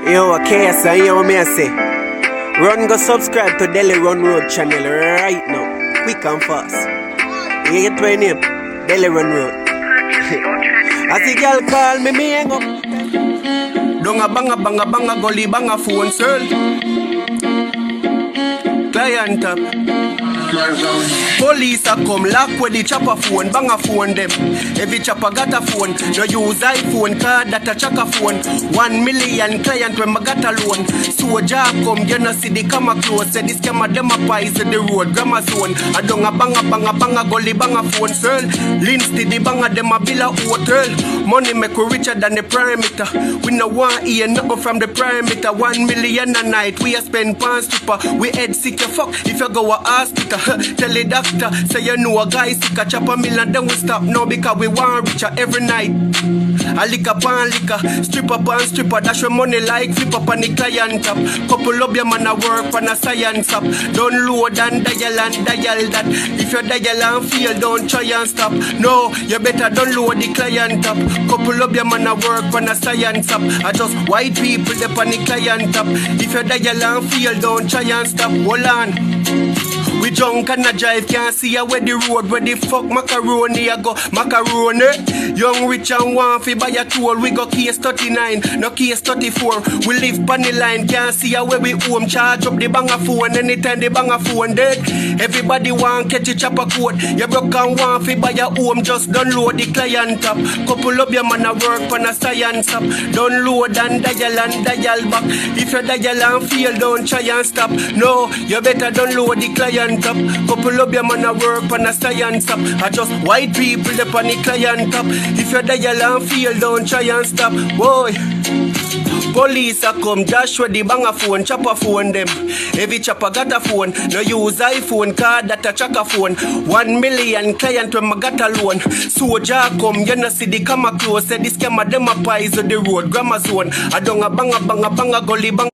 Yo, KSI, yo, me I say. Run, go subscribe to Delhi Run Road channel right now. Quick and fast. You get my name? Delhi Run Road. As the girl call me, me hang up. Donga banga gully banga phone circle. Client up. Police a come lock with the chopper phone, bang a phone them. Every chopper got a phone. No use iPhone card that a chaka phone. 1 million client when I got a loan. So a job come, you know see the camera close. Say this camera them a pies in the road, grammar zone. I don't a banga gully banga phone circle. Lindsay the banga them a bill a hotel. Money make we richer than the perimeter. We no want hear nothing from the perimeter. 1 million a night we a spend pound stripper. We head sick a fuck if you go a hospital. Tell the doctor, say you know a guy sick a chop a million, then we stop now because we want richer every night. A liquor pan liquor, stripper pan stripper, dash your money like flip up on the client up. Couple of your man a work on a science up. Don't load and dial that. If you dial and fail, don't try and stop. No, you better don't load the client up. Couple of your man a work on a science up. I just white people they on the client up. If you dial and fail, don't try and stop. Hold on. We drunk and a drive, can't see ya where the road, where the fuck macaroni I go, macaroni. Young rich and want fi buy a tool, we go case 39, no case 34. We live pan the line, can't see ya where we home. Charge up the banger phone, anytime the banger phone dead. Everybody want catch a chopper code. You broke and want fi buy a home, just download the client up. Couple of your man a work on a science up. Download and dial back. If you dial and fail, don't try and stop. No, you better download the client up. Couple of your man a work on a science up. I just white people they on the client up. If you dial and fail, don't try and stop. Boy, police a come dash with the banger phone, chopper phone them. Every chopper got a phone. No use iPhone card that a chaka phone. 1 million client when I got a loan. So ja come, you know see the camera close. Say this camera them a pies on the road, grammar zone. I don't a banga gully bang.